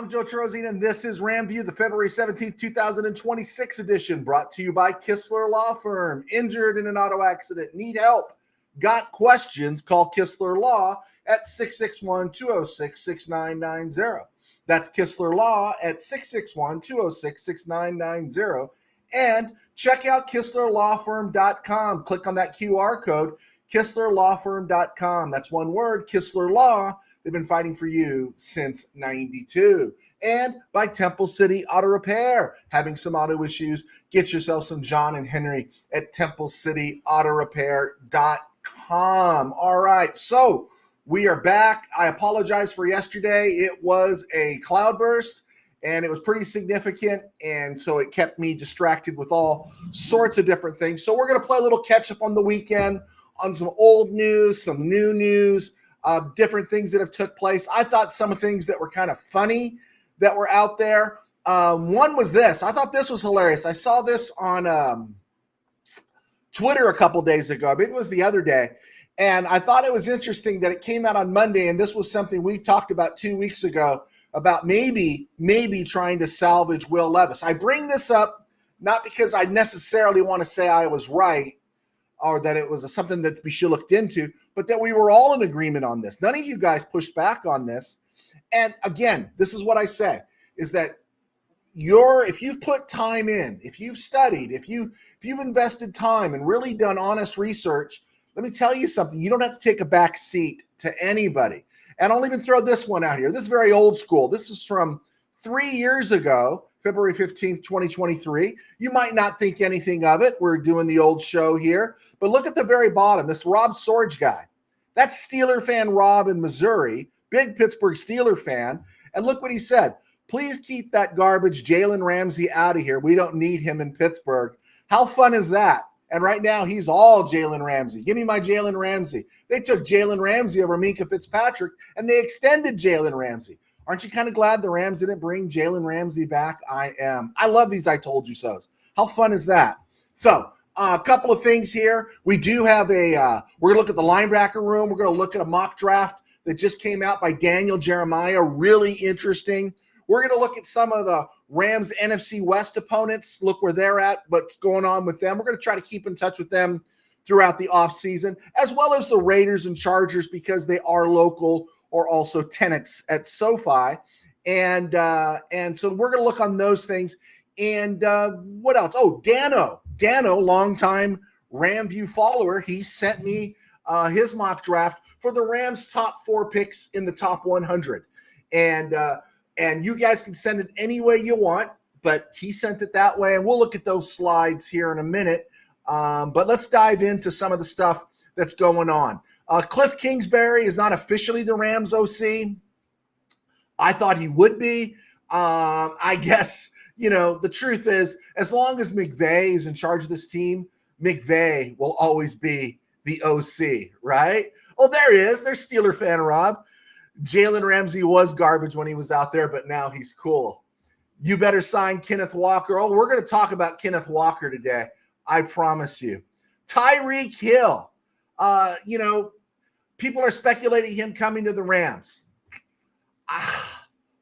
I'm Joe Cherozine, and this is RamView, the February 17th, 2026 edition, brought to you by Kistler Law Firm. Injured in an auto accident? Need help? Got questions? Call Kistler Law at 661-206-6990. That's Kistler Law at 661-206-6990. And check out KistlerLawFirm.com. Click on that QR code, KistlerLawFirm.com. That's one word, Kistler Law. They've been fighting for you since 92. And by Temple City Auto Repair. Having some auto issues, get yourself some John and Henry at TempleCityAutoRepair.com. All right, so we are back. I apologize for yesterday. It was a cloudburst, and it was pretty significant, and so it kept me distracted with all sorts of different things. So we're going to play a little catch-up on the weekend on some old news, some new news, different things that have took place. I thought some of things that were kind of funny that were out there. One was this. I thought this was hilarious. I saw this on Twitter a couple days ago. I think it was the other day. And I thought it was interesting that it came out on Monday, and this was something we talked about 2 weeks ago about maybe trying to salvage Will Levis. I bring this up not because I necessarily want to say I was right or that it was something that we should looked into, but that we were all in agreement on this. None of you guys pushed back on this. And again, this is what I say, is that if you've put time in, if you've studied, if you've invested time and really done honest research, let me tell you something. You don't have to take a back seat to anybody. And I'll even throw this one out here. This is very old school. This is from 3 years ago, February 15th, 2023. You might not think anything of it. We're doing the old show here. But look at the very bottom, this Rob Sorge guy. That's Steeler fan Rob in Missouri, big Pittsburgh Steeler fan. And look what he said. Please keep that garbage Jalen Ramsey out of here. We don't need him in Pittsburgh. How fun is that? And right now, he's all Jalen Ramsey. Give me my Jalen Ramsey. They took Jalen Ramsey over Minkah Fitzpatrick, and they extended Jalen Ramsey. Aren't you kind of glad the Rams didn't bring Jalen Ramsey back? I am. I love these I told you so's. How fun is that? So a couple of things here. We do have we're going to look at the linebacker room. We're going to look at a mock draft that just came out by Daniel Jeremiah. Really interesting. We're going to look at some of the Rams NFC West opponents, look where they're at, what's going on with them. We're going to try to keep in touch with them throughout the offseason, as well as the Raiders and Chargers because they are local or also tenants at SoFi. And so we're going to look on those things. And what else? Oh, Dano, longtime RamView follower, he sent me his mock draft for the Rams' top 4 picks in the top 100. And you guys can send it any way you want, but he sent it that way. And we'll look at those slides here in a minute. But let's dive into some of the stuff that's going on. Cliff Kingsbury is not officially the Rams OC. I thought he would be. I guess, the truth is, as long as McVay is in charge of this team, McVay will always be the OC, right? Oh, there he is. There's Steeler fan Rob. Jalen Ramsey was garbage when he was out there, but now he's cool. You better sign Kenneth Walker. Oh, we're going to talk about Kenneth Walker today. I promise you. Tyreek Hill. People are speculating him coming to the Rams.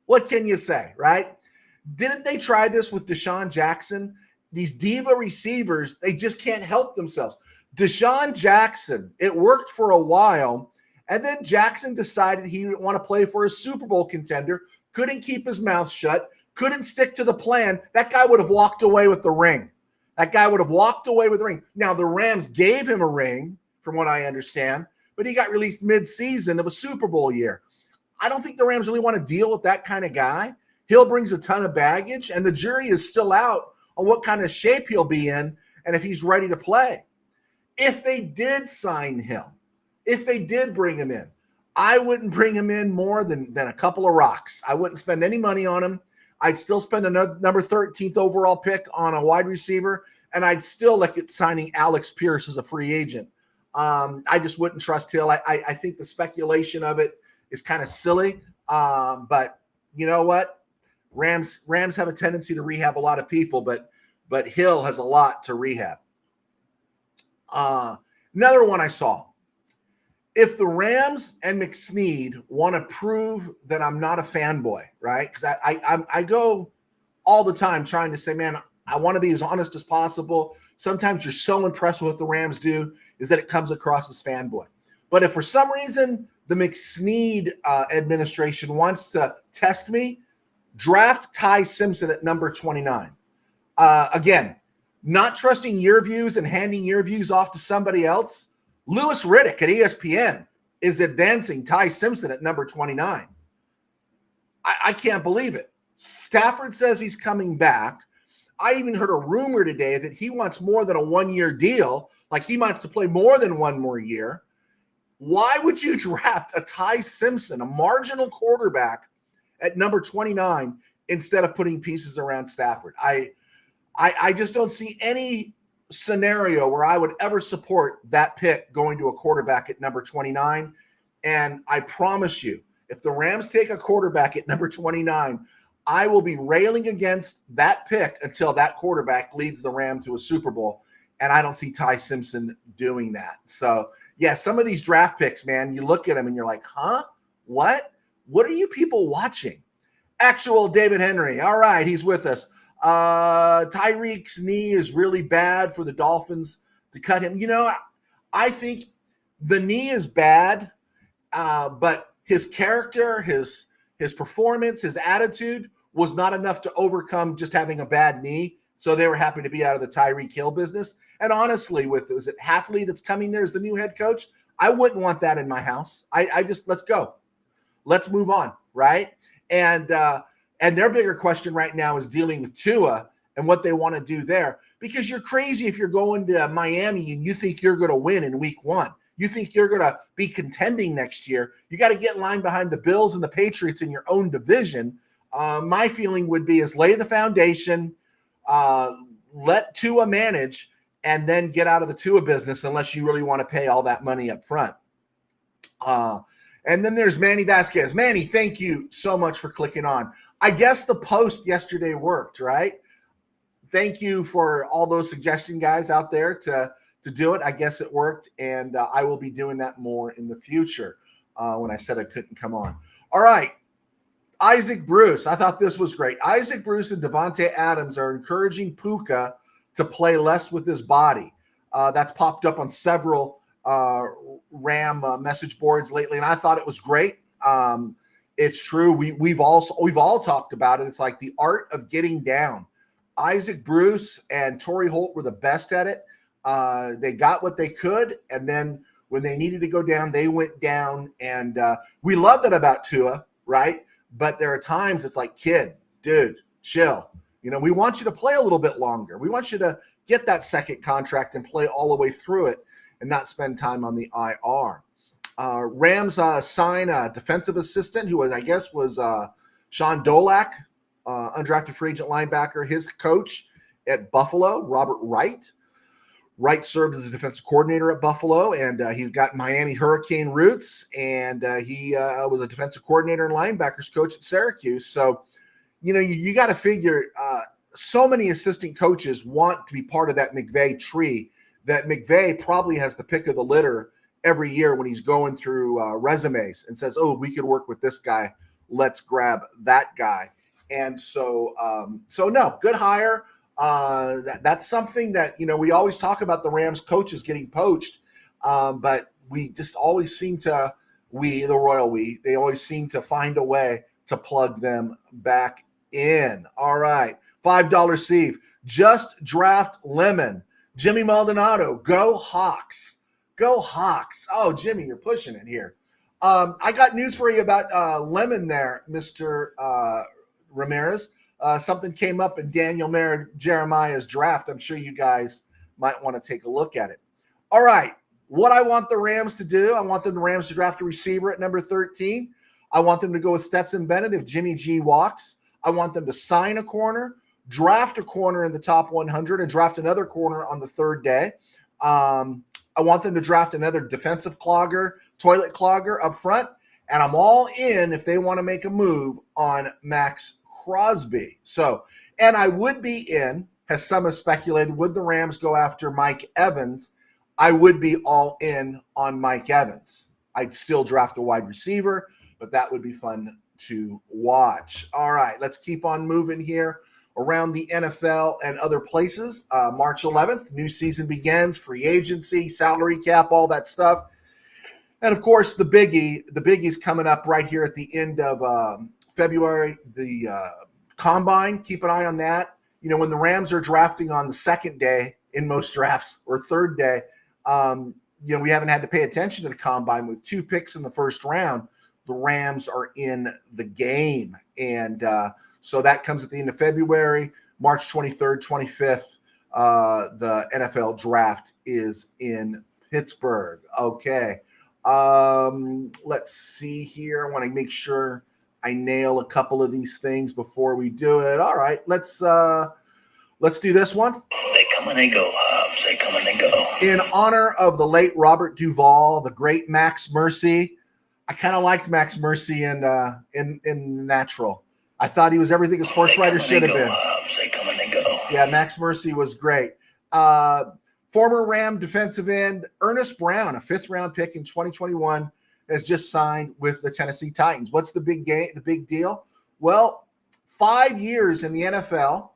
What can you say, right? Didn't they try this with Deshaun Jackson? These diva receivers, they just can't help themselves. Deshaun Jackson, it worked for a while. And then Jackson decided he didn't want to play for a Super Bowl contender, couldn't keep his mouth shut, couldn't stick to the plan. That guy would have walked away with the ring. Now, the Rams gave him a ring, from what I understand, but he got released mid-season of a Super Bowl year. I don't think the Rams really want to deal with that kind of guy. Hill brings a ton of baggage, and the jury is still out on what kind of shape he'll be in and if he's ready to play. If they did sign him, if they did bring him in, I wouldn't bring him in more than a couple of rocks. I wouldn't spend any money on him. I'd still spend another number 13th overall pick on a wide receiver, and I'd still look at signing Alex Pierce as a free agent. I just wouldn't trust Hill. I think the speculation of it is kind of silly, but you know what? Rams have a tendency to rehab a lot of people, but Hill has a lot to rehab. Another one I saw. if the Rams and McSnead want to prove that I'm not a fanboy, right? Because I go all the time trying to say, man, I want to be as honest as possible. Sometimes you're so impressed with what the Rams do is that it comes across as fanboy. But if for some reason the McSnead administration wants to test me, draft Ty Simpson at number 29. Again, not trusting your views and handing your views off to somebody else. Louis Riddick at ESPN is advancing Ty Simpson at number 29. I can't believe it. Stafford says he's coming back. I even heard a rumor today that he wants more than a one-year deal, like he wants to play more than one more year. Why would you draft a Ty Simpson, a marginal quarterback, at number 29 instead of putting pieces around Stafford? I just don't see any scenario where I would ever support that pick going to a quarterback at number 29. And I promise you, if the Rams take a quarterback at number 29, I will be railing against that pick until that quarterback leads the Ram to a Super Bowl. And I don't see Ty Simpson doing that. So, yeah, some of these draft picks, man, you look at them and you're like, huh? What? What are you people watching? Actual David Henry. All right, he's with us. Tyreek's knee is really bad for the Dolphins to cut him. You know, I think the knee is bad, but his character, his performance, his attitude was not enough to overcome just having a bad knee. So they were happy to be out of the Tyreek Hill business. And honestly, is it Hafley that's coming there as the new head coach? I wouldn't want that in my house. I just, let's go. Let's move on, right? And their bigger question right now is dealing with Tua and what they want to do there. Because you're crazy if you're going to Miami and you think you're going to win in week one. You think you're going to be contending next year. You got to get in line behind the Bills and the Patriots in your own division. My feeling would be is lay the foundation, let Tua manage, and then get out of the Tua business unless you really want to pay all that money up front. And then there's Manny Vasquez. Manny, thank you so much for clicking on. I guess the post yesterday worked, right? Thank you for all those suggestion guys out there to do it. I guess it worked, and I will be doing that more in the future when I said I couldn't come on. All right. Isaac Bruce. I thought this was great. Isaac Bruce and Devontae Adams are encouraging Puka to play less with his body. That's popped up on several Ram message boards lately, and I thought it was great. It's true. We've all talked about it. It's like the art of getting down. Isaac Bruce and Torrey Holt were the best at it. They got what they could, and then when they needed to go down, they went down. And we love that about Tua, right? But there are times it's like, kid, dude, chill. You know, we want you to play a little bit longer. We want you to get that second contract and play all the way through it and not spend time on the IR. Rams sign a defensive assistant who I guess was Sean Dolak, undrafted free agent linebacker. His coach at Buffalo, Robert Wright. Wright served as a defensive coordinator at Buffalo, and he's got Miami Hurricane roots, and he was a defensive coordinator and linebackers coach at Syracuse. So, you know, you got to figure so many assistant coaches want to be part of that McVay tree that McVay probably has the pick of the litter every year when he's going through resumes and says, oh, we could work with this guy. Let's grab that guy. And so no, good hire. That's something that, you know, we always talk about the Rams coaches getting poached, but we just always seem to, they always seem to find a way to plug them back in. All right. $5 Steve, just draft Lemon. Jimmy Maldonado, go Hawks. Go Hawks. Oh, Jimmy, you're pushing it here. I got news for you about Lemon there, Mr. Ramirez. Something came up in Daniel Jeremiah's draft. I'm sure you guys might want to take a look at it. All right. What I want the Rams to do, I want the Rams to draft a receiver at number 13. I want them to go with Stetson Bennett if Jimmy G walks. I want them to sign a corner, draft a corner in the top 100, and draft another corner on the third day. I want them to draft another defensive toilet clogger up front, and I'm all in if they want to make a move on Max Crosby. So, and I would be in, as some have speculated, would the Rams go after Mike Evans? I would be all in on Mike Evans. I'd still draft a wide receiver, but that would be fun to watch. All right, let's keep on moving here around the NFL and other places. March 11th, new season begins, free agency, salary cap, all that stuff. And of course, the biggie's coming up right here at the end of February, the combine. Keep an eye on that. You know, when the Rams are drafting on the second day in most drafts or third day, you know, we haven't had to pay attention to the combine with 2 picks in the first round. The Rams are in the game. And so that comes at the end of February, March 23rd, 25th. The NFL draft is in Pittsburgh. Okay. Let's see here. I want to make sure I nail a couple of these things before we do it. All right, let's do this one. They come and they go, Hobbs. They come and they go. In honor of the late Robert Duvall, the great Max Mercy. I kind of liked Max Mercy in Natural. I thought he was everything a sports writer should have been. Hobbs. They come and they go. Yeah, Max Mercy was great. Former Ram defensive end Ernest Brown, a 5th-round pick in 2021, has just signed with the Tennessee Titans. What's the big deal? Well, 5 years in the NFL.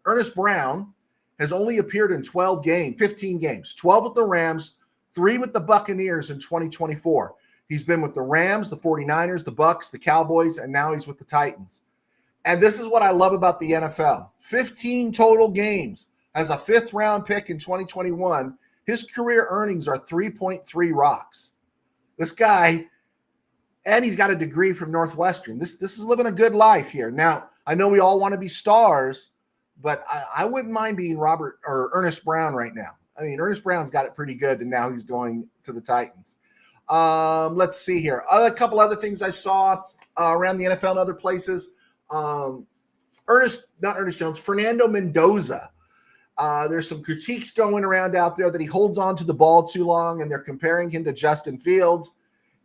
Ernest Brown has only appeared in 15 games, 12 with the Rams, 3 with the Buccaneers in 2024. He's been with the Rams, the 49ers, the Bucs, the Cowboys, and now he's with the Titans. And this is what I love about the NFL. 15 total games as a 5th-round pick in 2021. His career earnings are 3.3 rocks. This guy, and he's got a degree from Northwestern. This is living a good life here. Now, I know we all want to be stars, but I wouldn't mind being Ernest Brown right now. I mean, Ernest Brown's got it pretty good, and now he's going to the Titans. Let's see here. A couple other things I saw around the NFL and other places. Fernando Mendoza. There's some critiques going around out there that he holds on to the ball too long, and they're comparing him to Justin Fields.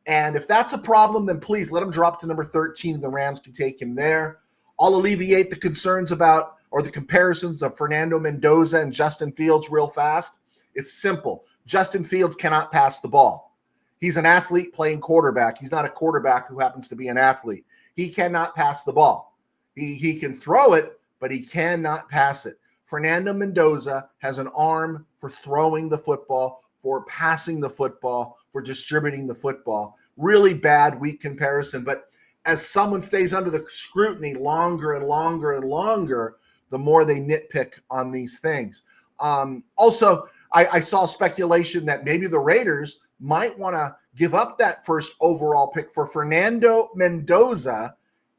And if that's a problem, then please let him drop to number 13, and the Rams can take him there. I'll alleviate the concerns about or the comparisons of Fernando Mendoza and Justin Fields real fast. It's simple. Justin Fields cannot pass the ball. He's an athlete playing quarterback. He's not a quarterback who happens to be an athlete. He cannot pass the ball. He can throw it, but he cannot pass it. Fernando Mendoza has an arm for throwing the football, for passing the football, for distributing the football. Really bad, weak comparison. But as someone stays under the scrutiny longer and longer and longer, the more they nitpick on these things. Also, I saw speculation that maybe the Raiders might want to give up that first overall pick for Fernando Mendoza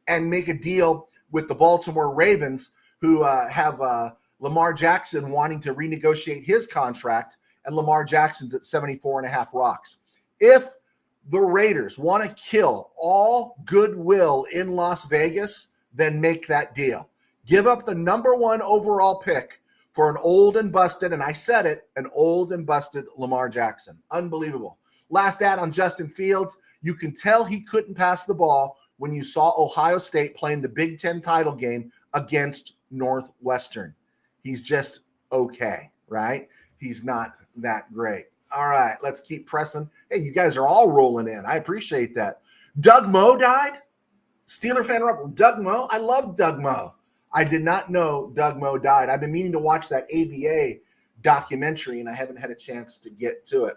and make a deal with the Baltimore Ravens, who have Lamar Jackson wanting to renegotiate his contract, and Lamar Jackson's at 74.5 rocks. If the Raiders want to kill all goodwill in Las Vegas, then make that deal. Give up the number 1 overall pick for an old and busted, and I said it, an old and busted Lamar Jackson. Unbelievable. Last ad on Justin Fields. You can tell he couldn't pass the ball when you saw Ohio State playing the Big Ten title game against Northwestern. He's just okay, right? He's not that great. All right, let's keep pressing. Hey, you guys are all rolling in. I appreciate that. Doug Moe died? Steeler fan, Doug Moe? I love Doug Moe. I did not know Doug Moe died. I've been meaning to watch that ABA documentary, and I haven't had a chance to get to it.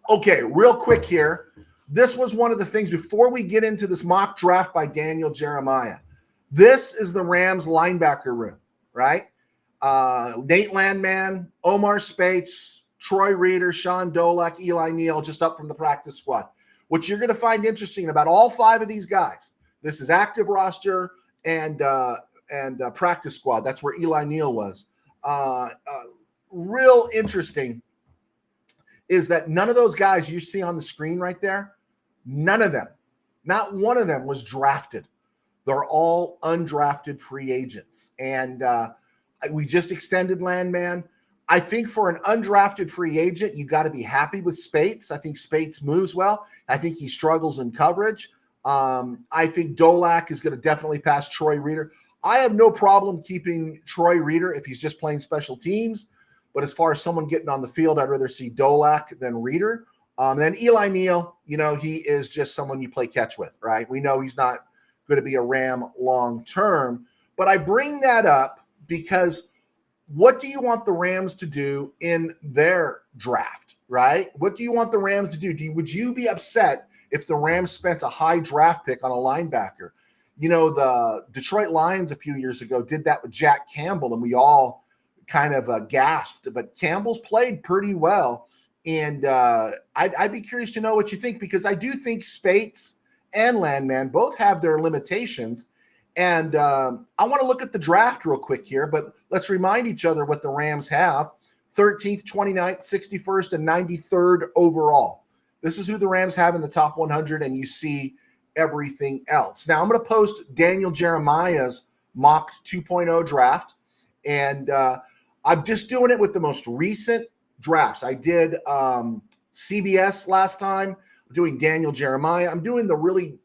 Okay, real quick here. This was one of the things before we get into this mock draft by Daniel Jeremiah. This is the Rams linebacker room, right? Nate Landman, Omar Spates, Troy Reeder, Sean Dolak, Eli Neal, just up from the practice squad. What you're going to find interesting about all 5 of these guys, this is active roster and practice squad. That's where Eli Neal was. Real interesting is that none of those guys you see on the screen right there, none of them, not one of them was drafted. They're all undrafted free agents. And we just extended Landman. I think for an undrafted free agent, you got to be happy with Spates. I think Spates moves well. I think he struggles in coverage. I think Dolak is going to definitely pass Troy Reeder. I have no problem keeping Troy Reeder if he's just playing special teams. But as far as someone getting on the field, I'd rather see Dolak than Reeder. Then Eli Neal, he is just someone you play catch with, right? We know he's not going to be a Ram long term. But I bring that up because what do you want the Rams to do in their draft, right? What do you want the Rams to do? Would you be upset if the Rams spent a high draft pick on a linebacker? The Detroit Lions a few years ago did that with Jack Campbell, and we all kind of gasped. But Campbell's played pretty well, and I'd be curious to know what you think, because I do think Spates and Landman both have their limitations. And I want to look at the draft real quick here, but let's remind each other what the Rams have: 13th, 29th, 61st, and 93rd overall. This is who the Rams have in the top 100, and you see everything else. Now, I'm going to post Daniel Jeremiah's mock 2.0 draft, and I'm just doing it with the most recent drafts. I did CBS last time. I'm doing Daniel Jeremiah. I'm doing the really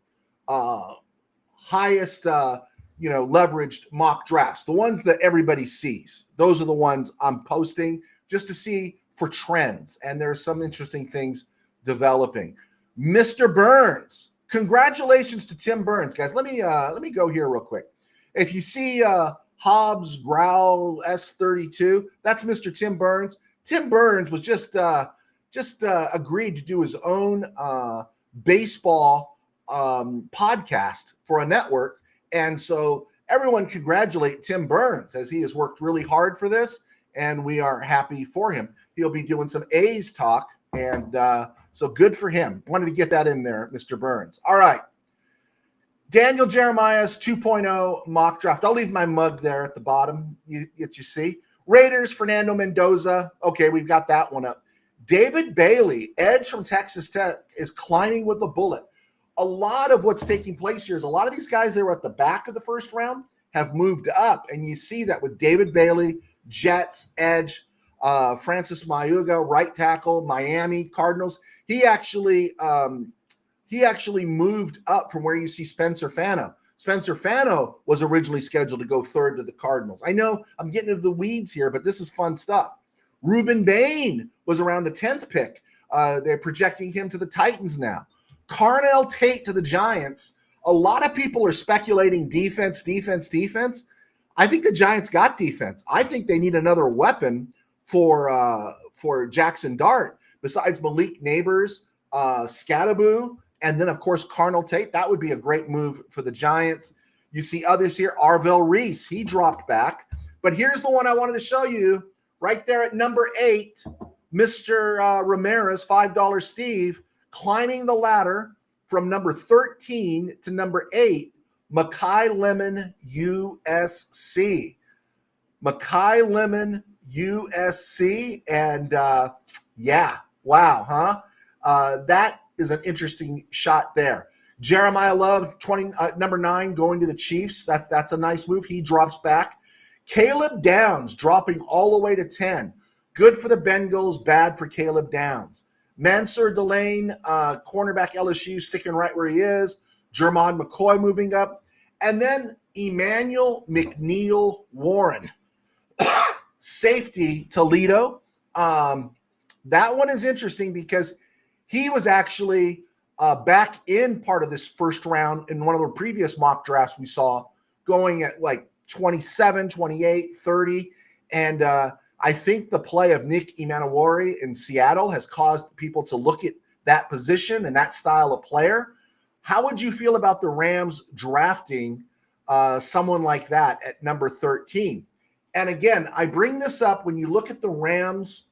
highest, leveraged mock drafts, the ones that everybody sees. Those are the ones I'm posting just to see for trends. And there's some interesting things developing. Mr. Burns, congratulations to Tim Burns, guys. Let me go here real quick. If you see Hobbs Growl S32, that's Mr. Tim Burns. Tim Burns was just agreed to do his own baseball podcast for a network. And so everyone congratulate Tim Burns, as he has worked really hard for this, and we are happy for him. He'll be doing some A's talk, and so good for him. Wanted to get that in there, Mr. Burns. All right. Daniel Jeremiah's 2.0 mock draft. I'll leave my mug there at the bottom. You see. Raiders, Fernando Mendoza. Okay, we've got that one up. David Bailey, edge from Texas Tech, is climbing with a bullet. A lot of what's taking place here is a lot of these guys that were at the back of the first round have moved up, and you see that with David Bailey, Jets, edge, Francis Mayuga, right tackle, Miami, Cardinals. He actually moved up from where you see Spencer Fano. Spencer Fano was originally scheduled to go third to the Cardinals. I know I'm getting into the weeds here, but this is fun stuff. Reuben Bain was around the 10th pick. They're projecting him to the Titans now. Carnell Tate to the Giants. A lot of people are speculating defense. I think the Giants got defense. I think they need another weapon for Jackson Dart besides Malik Neighbors, Scattaboo, and then, of course, Carnell Tate. That would be a great move for the Giants. You see others here. Arvell Reese, he dropped back. But here's the one I wanted to show you right there at number 8, Mr. Ramirez, $5 Steve, climbing the ladder from number 13 to number 8, Makai Lemon, USC. Makai Lemon, USC. And, wow, huh? That is an interesting shot there. Jeremiah Love, number 9, going to the Chiefs. That's a nice move. He drops back. Caleb Downs dropping all the way to 10. Good for the Bengals, bad for Caleb Downs. Mansour Delane, cornerback LSU, sticking right where he is. Jermod McCoy moving up. And then Emmanuel McNeil Warren, safety, Toledo. That one is interesting because he was actually back in part of this first round in one of the previous mock drafts we saw, going at like 27, 28, 30. And I think the play of Nick Emmanwori in Seattle has caused people to look at that position and that style of player. How would you feel about the Rams drafting someone like that at number 13? And again, I bring this up when you look at the Rams,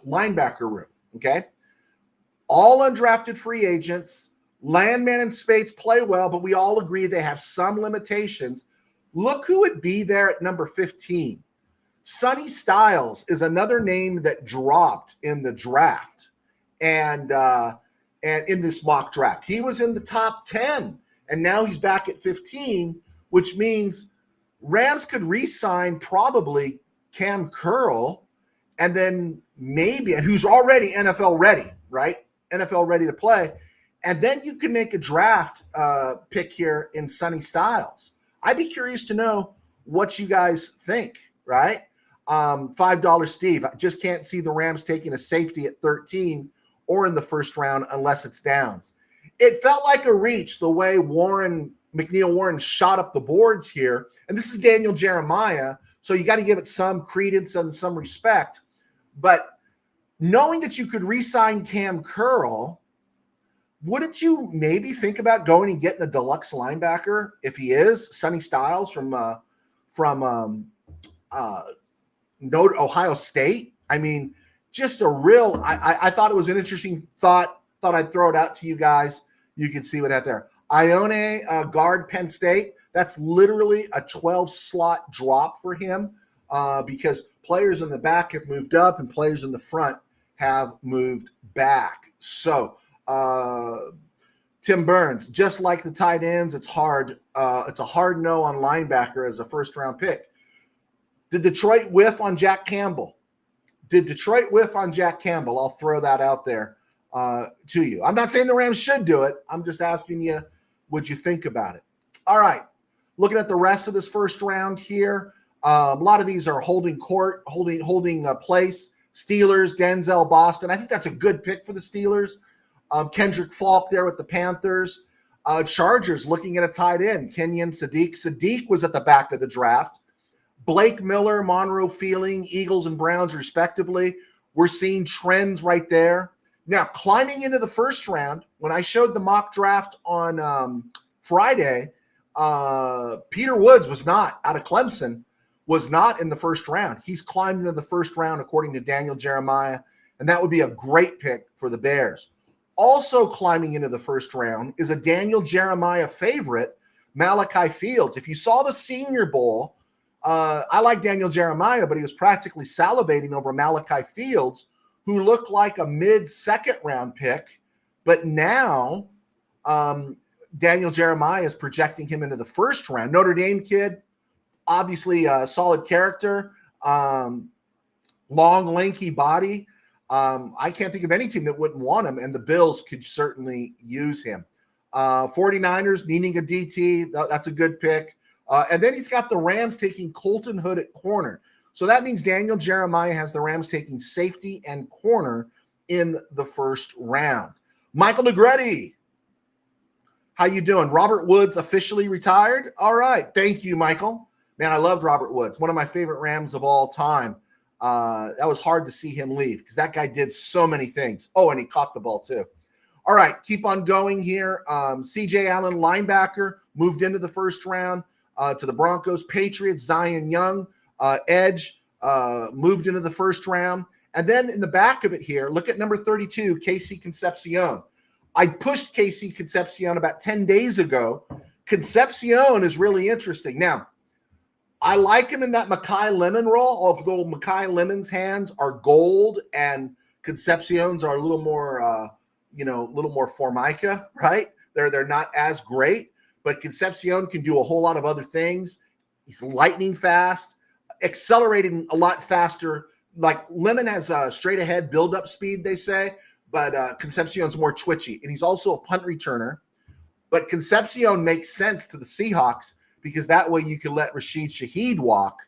linebacker room, okay? All undrafted free agents. Landman and Spates play well, but we all agree they have some limitations. Look who would be there at number 15. Sonny Styles is another name that dropped in the draft and in this mock draft. He was in the top 10, and now he's back at 15, which means Rams could re-sign probably Cam Curl, and then maybe, and who's already NFL ready, right? NFL ready to play. And then you can make a draft pick here in Sonny Styles. I'd be curious to know what you guys think, right? $5 Steve, I just can't see the Rams taking a safety at 13 or in the first round unless it's downs. It felt like a reach the way McNeil Warren shot up the boards here. And this is Daniel Jeremiah, so you got to give it some credence and some respect. But knowing that you could re-sign Cam Curl, wouldn't you maybe think about going and getting a deluxe linebacker if he is Sonny Styles from Ohio State? I mean, just a real. I thought it was an interesting thought. Thought I'd throw it out to you guys. You can see what out there. Ione, guard, Penn State. That's literally a 12 slot drop for him because players in the back have moved up and players in the front have moved back. So Tim Burns, just like the tight ends, it's hard. It's a hard no on linebacker as a first round pick. Did Detroit whiff on Jack Campbell? I'll throw that out there to you. I'm not saying the Rams should do it. I'm just asking you, would you think about it? All right. Looking at the rest of this first round here, a lot of these are holding place. Steelers, Denzel Boston. I think that's a good pick for the Steelers. Kendrick Falk there with the Panthers. Chargers looking at a tight end, Kenyon Sadiq. Sadiq was at the back of the draft. Blake Miller, Monroe Feeling, Eagles and Browns respectively. We're seeing trends right there. Now, climbing into the first round, when I showed the mock draft on Friday, Peter Woods was not out of Clemson, was not in the first round. He's climbed into the first round according to Daniel Jeremiah, and that would be a great pick for the Bears. Also climbing into the first round is a Daniel Jeremiah favorite, Malachi Fields. If you saw the Senior Bowl, I like Daniel Jeremiah, but he was practically salivating over Malachi Fields, who looked like a mid-second round pick. But now Daniel Jeremiah is projecting him into the first round. Notre Dame kid, obviously a solid character, long, lanky body. I can't think of any team that wouldn't want him, and the Bills could certainly use him. 49ers needing a DT, that's a good pick. And then he's got the Rams taking Colton Hood at corner. So that means Daniel Jeremiah has the Rams taking safety and corner in the first round. Michael Negretti, how you doing? Robert Woods officially retired? All right. Thank you, Michael. Man, I loved Robert Woods, one of my favorite Rams of all time. That was hard to see him leave because that guy did so many things. Oh, and he caught the ball too. All right, keep on going here. C.J. Allen, linebacker, moved into the first round to the Broncos. Patriots, Zion Young, edge, moved into the first round. And then in the back of it here, look at number 32, Casey Concepcion. I pushed Casey Concepcion about 10 days ago. Concepcion is really interesting. Now, I like him in that Mekhi Lemon role, although Mekhi Lemon's hands are gold and Concepcion's are a little more, a little more Formica, right? They're not as great, but Concepcion can do a whole lot of other things. He's lightning fast, accelerating a lot faster. Like Lemon has a straight ahead build-up speed, they say, but Concepcion's more twitchy. And he's also a punt returner. But Concepcion makes sense to the Seahawks because that way you can let Rashid Shaheed walk,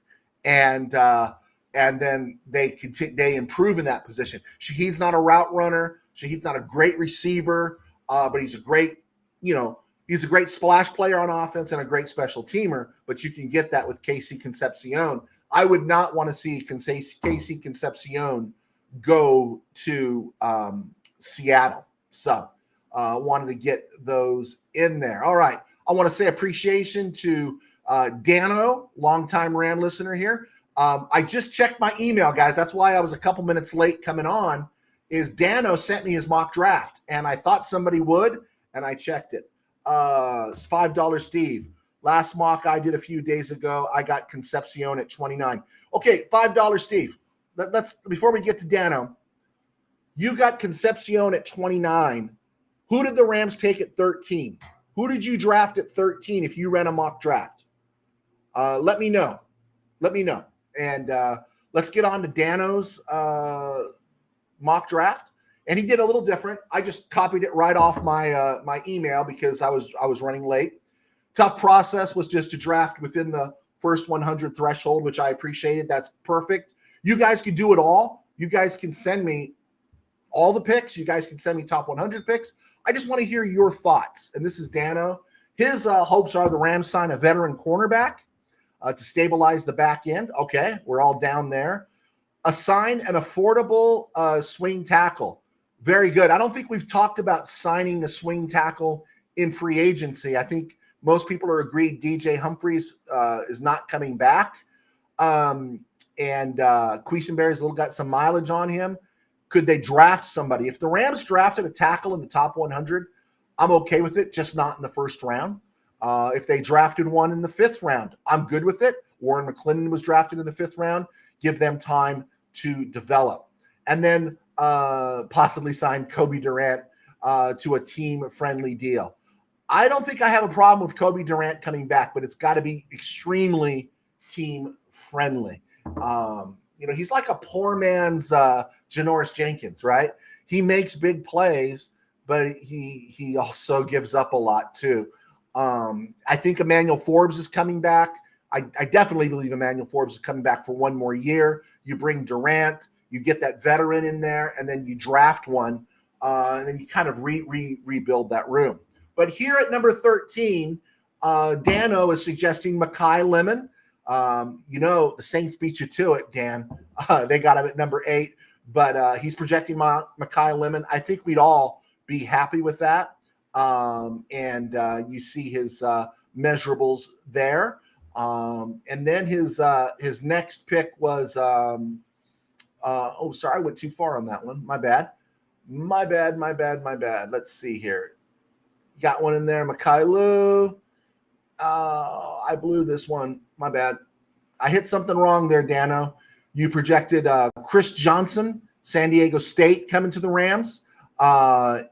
and then they improve in that position. Shaheed's not a route runner. Shaheed's not a great receiver, but he's a great, he's a great splash player on offense and a great special teamer. But you can get that with Casey Concepcion. I would not want to see Casey Concepcion go to Seattle. So wanted to get those in there. All right. I want to say appreciation to Dano, longtime Ram listener here. I just checked my email, guys. That's why I was a couple minutes late coming on, is Dano sent me his mock draft, and I thought somebody would, and I checked it. It's $5 Steve. Last mock I did a few days ago, I got Concepcion at 29. Okay, $5 Steve. Let's before we get to Dano, you got Concepcion at 29. Who did the Rams take at 13? Who did you draft at 13 if you ran a mock draft? Let me know. And let's get on to Dano's mock draft. And he did a little different. I just copied it right off my my email because I was running late. Tough process was just to draft within the first 100 threshold, which I appreciated. That's perfect. You guys can do it all. You guys can send me all the picks. You guys can send me top 100 picks. I just want to hear your thoughts. And this is Dano. His hopes are the Rams sign a veteran cornerback to stabilize the back end. Okay, we're all down there. Assign an affordable swing tackle. Very good. I don't think we've talked about signing the swing tackle in free agency. I think most people are agreed DJ Humphries is not coming back. And Quisenberry's got some mileage on him. Could they draft somebody? If the Rams drafted a tackle in the top 100, I'm okay with it, just not in the first round. If they drafted one in the 5th round, I'm good with it. Warren McClendon was drafted in the 5th round. Give them time to develop. And then possibly sign Kobe Durant to a team-friendly deal. I don't think I have a problem with Kobe Durant coming back, but it's got to be extremely team-friendly. He's like a poor man's Janoris Jenkins, right? He makes big plays, but he also gives up a lot too. I think Emmanuel Forbes is coming back. I definitely believe Emmanuel Forbes is coming back for one more year. You bring Durant, you get that veteran in there, and then you draft one, and then you kind of rebuild that room. But here at number 13, Dano is suggesting Mekhi Lemon. The Saints beat you to it, Dan. They got him at number 8, but he's projecting Mekhi Lemon. I think we'd all be happy with that. You see his measurables there. And then his next pick was sorry, I went too far on that one. My bad. Let's see here. Got one in there, Mekhi Lou. I blew this one. My bad. I hit something wrong there, Dano. You projected Chris Johnson, San Diego State, coming to the Rams. I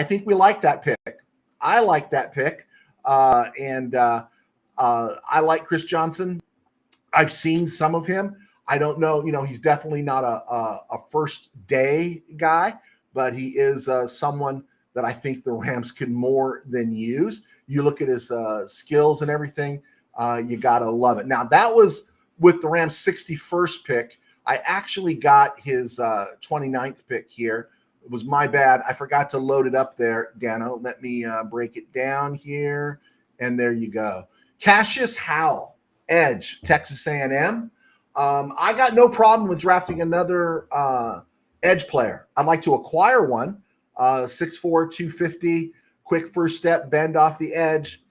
think we like that pick. I like that pick. I like Chris Johnson. I've seen some of him. I don't know. He's definitely not a first day guy, but he is someone that I think the Rams could more than use. You look at his skills and everything, you got to love it. Now, that was with the Rams' 61st pick. I actually got his 29th pick here. It was my bad. I forgot to load it up there, Dano. Let me break it down here, and there you go. Cassius Howell, edge, Texas A&M. I got no problem with drafting another edge player. I'd like to acquire one. 6'4", 250, quick first step, bend off the edge.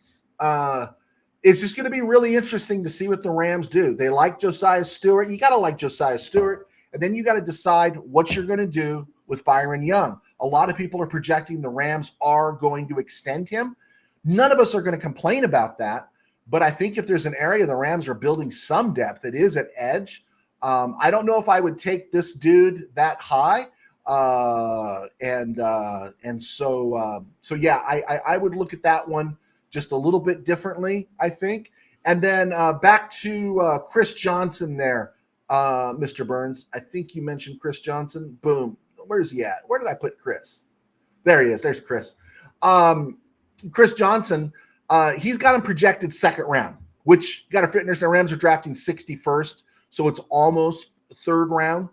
It's just going to be really interesting to see what the Rams do. They like Josiah Stewart. You got to like Josiah Stewart. And then you got to decide what you're going to do with Byron Young. A lot of people are projecting the Rams are going to extend him. None of us are going to complain about that. But I think if there's an area the Rams are building some depth, it is at edge. I don't know if I would take this dude that high. I would look at that one just a little bit differently, I think. And then back to Chris Johnson there, Mr. Burns. I think you mentioned Chris Johnson. Boom. Where's he at? Where did I put Chris? There he is. There's Chris. Chris Johnson, he's got him projected 2nd round, which got to fit in there. The Rams are drafting 61st, so it's almost 3rd round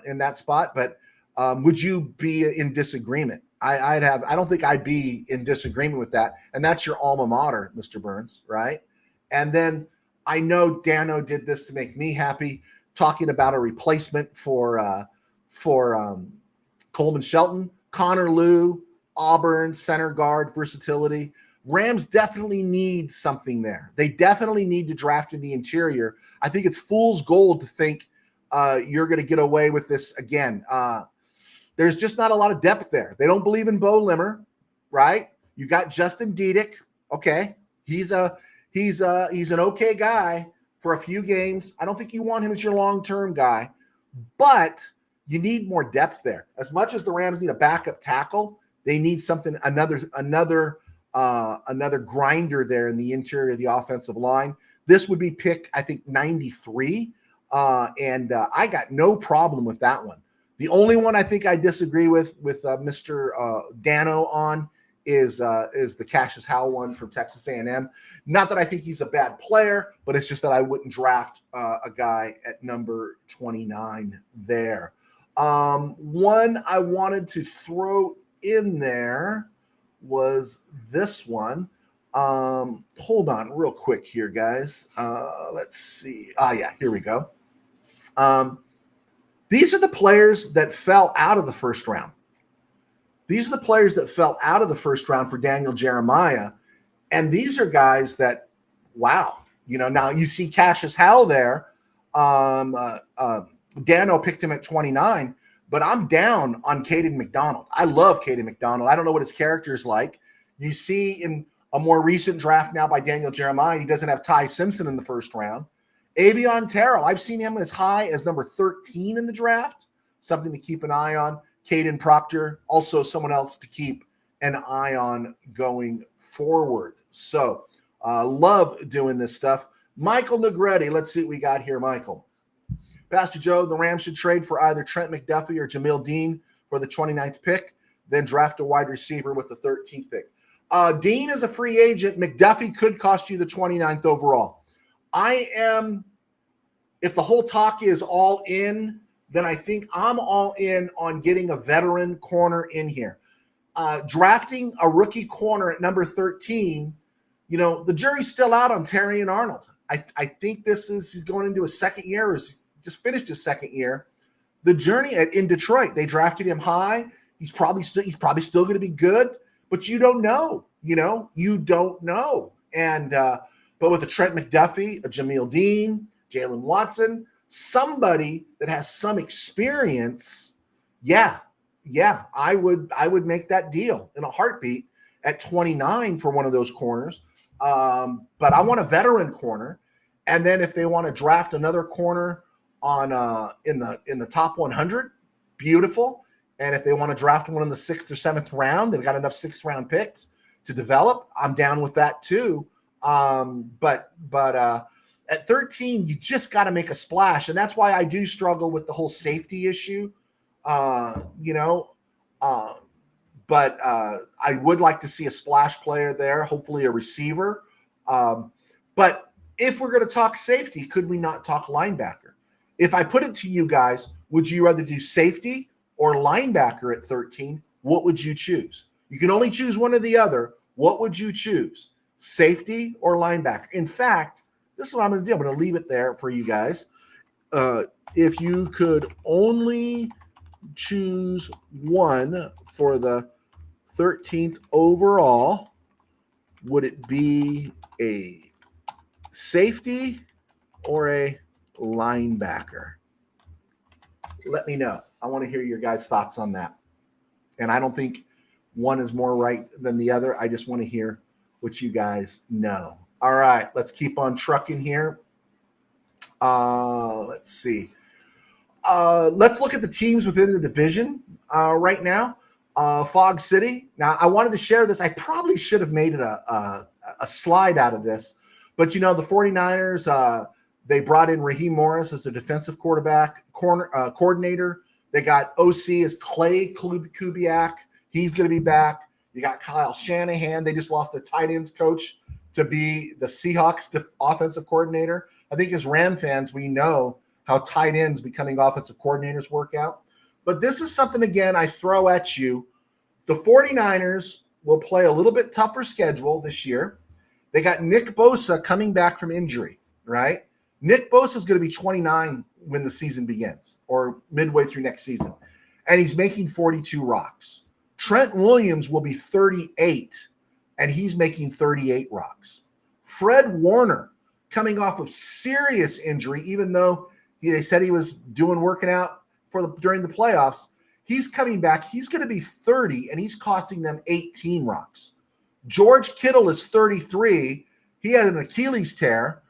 in that spot. But would you be in disagreement? I don't think I'd be in disagreement with that. And that's your alma mater, Mr. Burns, right? And then I know Dano did this to make me happy, talking about a replacement for Coleman Shelton, Connor Lew, Auburn, center guard, versatility. Rams definitely need something there. They definitely need to draft in the interior. I think it's fool's gold to think you're going to get away with this again. There's just not a lot of depth there. They don't believe in Bo Limmer, right? You got Justin Diedick. Okay. He's an okay guy for a few games. I don't think you want him as your long-term guy, but you need more depth there. As much as the Rams need a backup tackle, they need something, another grinder there in the interior of the offensive line. This would be pick, I think, 93. I got no problem with that one. The only one I think I disagree with Mr. Dano on is the Cassius Howell one from Texas A&M. Not that I think he's a bad player, but it's just that I wouldn't draft a guy at number 29 there. One I wanted to throw in there was this one. Hold on real quick here, guys. Let's see. Yeah, here we go. These are the players that fell out of the first round. These are the players that fell out of the first round for Daniel Jeremiah. And these are guys that, wow. Now you see Cassius Howell there. Dano picked him at 29, but I'm down on Caden McDonald. I love Caden McDonald. I don't know what his character is like. You see in a more recent draft now by Daniel Jeremiah, he doesn't have Ty Simpson in the first round. Avion Terrell, I've seen him as high as number 13 in the draft. Something to keep an eye on. Caden Proctor, also someone else to keep an eye on going forward. So love doing this stuff. Michael Negretti, let's see what we got here, Michael. Pastor Joe, the Rams should trade for either Trent McDuffie or Jamil Dean for the 29th pick, then draft a wide receiver with the 13th pick. Dean is a free agent. McDuffie could cost you the 29th overall. If the whole talk is all in, then I think I'm all in on getting a veteran corner in here. Drafting a rookie corner at number 13, the jury's still out on Terry and Arnold. I think he's going into his second year, or he's just finished his second year. The journey in Detroit, they drafted him high. He's probably still going to be good, but you don't know. You don't know. And but with a Trent McDuffie, a Jamil Dean, Jalen Watson, somebody that has some experience, yeah, I would make that deal in a heartbeat at 29 for one of those corners. But I want a veteran corner, and then if they want to draft another corner on in the top 100, beautiful. And if they want to draft one in the 6th or 7th round, they've got enough 6th round picks to develop. I'm down with that too. But at 13, you just got to make a splash, and that's why I do struggle with the whole safety issue. But I would like to see a splash player there, hopefully a receiver. But if we're going to talk safety, could we not talk linebacker? If I put it to you guys, would you rather do safety or linebacker at 13? What would you choose? You can only choose one or the other. What would you choose? Safety or linebacker? In fact, this is what I'm going to do. I'm going to leave it there for you guys. If you could only choose one for the 13th overall, would it be a safety or a linebacker? Let me know. I want to hear your guys' thoughts on that. And I don't think one is more right than the other. I just want to hear what you guys know. All right, let's keep on trucking here. Let's see. Let's look at the teams within the division right now. Fog City. Now, I wanted to share this. I probably should have made it a slide out of this. But, the 49ers, they brought in Raheem Morris as their defensive coordinator. They got OC as Clay Kubiak. He's going to be back. You got Kyle Shanahan. They just lost their tight ends coach to be the Seahawks offensive coordinator. I think as Ram fans, we know how tight ends becoming offensive coordinators work out. But this is something, again, I throw at you. The 49ers will play a little bit tougher schedule this year. They got Nick Bosa coming back from injury, right? Nick Bosa is going to be 29 when the season begins, or midway through next season. And he's making 42 rocks. Trent Williams will be 38, and he's making 38 rocks. Fred Warner, coming off of serious injury, even though they said he was working out during the playoffs, he's coming back. He's going to be 30, and he's costing them 18 rocks. George Kittle is 33. He had an Achilles tear.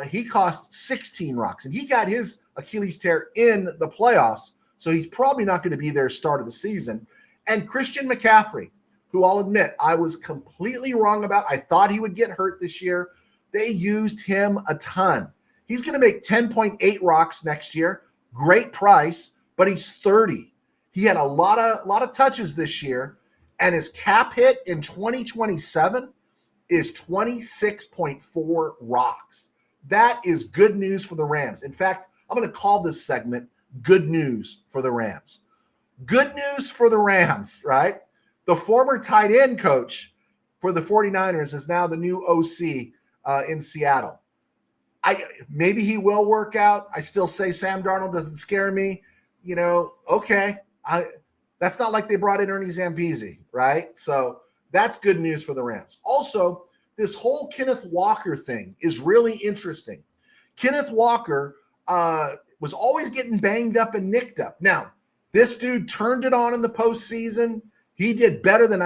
He cost 16 rocks, and he got his Achilles tear in the playoffs, so he's probably not going to be there start of the season. And Christian McCaffrey, who I'll admit I was completely wrong about. I thought he would get hurt this year. They used him a ton. He's going to make 10.8 rocks next year. Great price, but he's 30. He had a lot of touches this year, And his cap hit in 2027 is 26.4 rocks. That is good news for the Rams. In fact, I'm going to call this segment Good News for the Rams. Good news for the Rams, right? The former tight end coach for the 49ers is now the new OC in Seattle. Maybe he will work out. I still say Sam Darnold doesn't scare me. Okay. That's not like they brought in Ernie Zampese, right? So that's good news for the Rams. Also, this whole Kenneth Walker thing is really interesting. Kenneth Walker was always getting banged up and nicked up. Now, this dude turned it on in the postseason. He did better than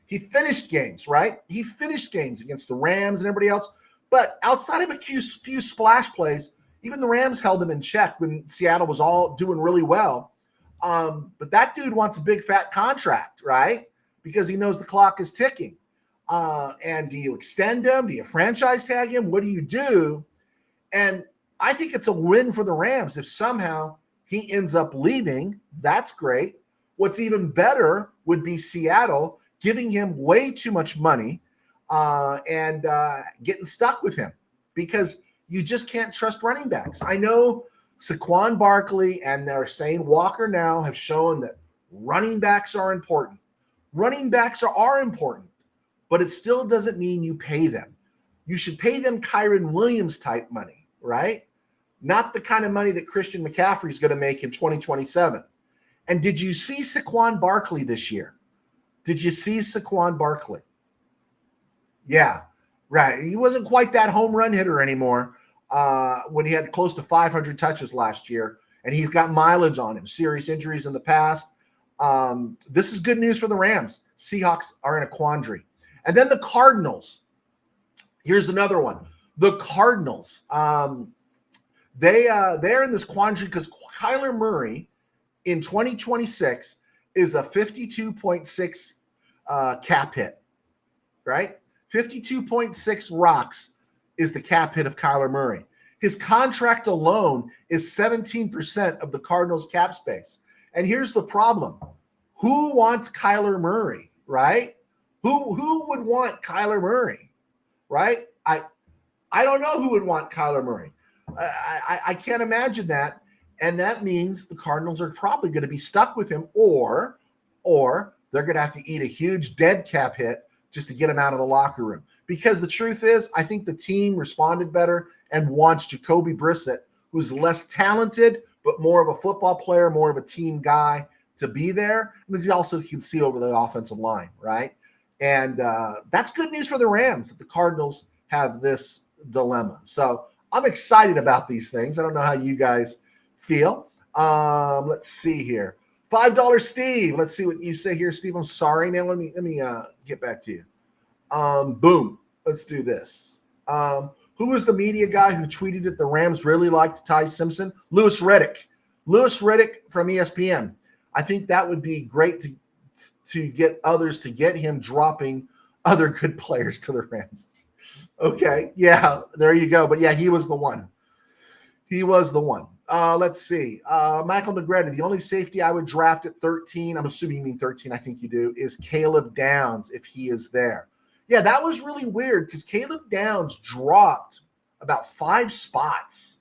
he finished games, right? He finished games against the Rams and everybody else. But outside of a few splash plays, even the Rams held him in check when Seattle was all doing really well. But that dude wants a big fat contract, right? Because he knows the clock is ticking. And do you extend him? Do you franchise tag him? What do you do? And I think it's a win for the Rams if somehow he ends up leaving. That's great. What's even better would be Seattle giving him way too much money and getting stuck with him, because you just can't trust running backs. I know Saquon Barkley and they're saying Walker now have shown that running backs are important. Running backs are important, but it still doesn't mean you pay them. You should pay them Kyron Williams type money, right? Not the kind of money that Christian McCaffrey is going to make in 2027. And did you see Saquon Barkley this year? Did you see Saquon Barkley? Yeah, right. He wasn't quite that home run hitter anymore when he had close to 500 touches last year, and he's got mileage on him, serious injuries in the past. This is good news for the Rams. Seahawks are in a quandary. And then the Cardinals. Here's another one. The Cardinals. They're in this quandary because Kyler Murray in 2026 is a 52.6 cap hit, right? 52.6 rocks is the cap hit of Kyler Murray. His contract alone is 17% of the Cardinals' cap space. And here's the problem. Who wants Kyler Murray, right? Who would want Kyler Murray, right? I don't know who would want Kyler Murray. I can't imagine that. And that means the Cardinals are probably going to be stuck with him, or they're going to have to eat a huge dead cap hit just to get him out of the locker room. Because the truth is, I think the team responded better and wants Jacoby Brissett, who's less talented, but more of a football player, more of a team guy, to be there. Because he also can see over the offensive line, right? And that's good news for the Rams that the Cardinals have this dilemma. So I'm excited about these things. I don't know how you guys feel. Let's see here. $5 Steve. Let's see what you say here, Steve. I'm sorry. Now let me get back to you. Boom. Let's do this. Who was the media guy who tweeted that the Rams really liked Ty Simpson? Louis Riddick. Louis Riddick from ESPN. I think that would be great to get others to get him dropping other good players to the Rams. Okay. Yeah, there you go. But yeah, he was the one. Let's see. Michael Negretti, the only safety I would draft at 13, I'm assuming you mean 13, I think you do, is Caleb Downs if he is there. Yeah, that was really weird because Caleb Downs dropped about 5 spots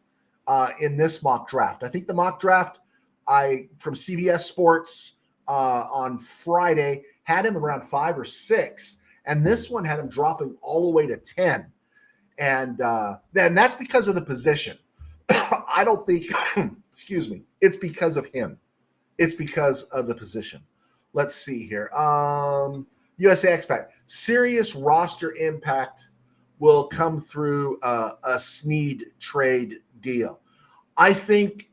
in this mock draft. I think the mock draft from CBS Sports on Friday had him around 5 or 6, and this one had him dropping all the way to 10. And then that's because of the position. I don't think, excuse me, it's because of him. It's because of the position. Let's see here. USA Expat. Serious roster impact will come through a Snead trade deal. I think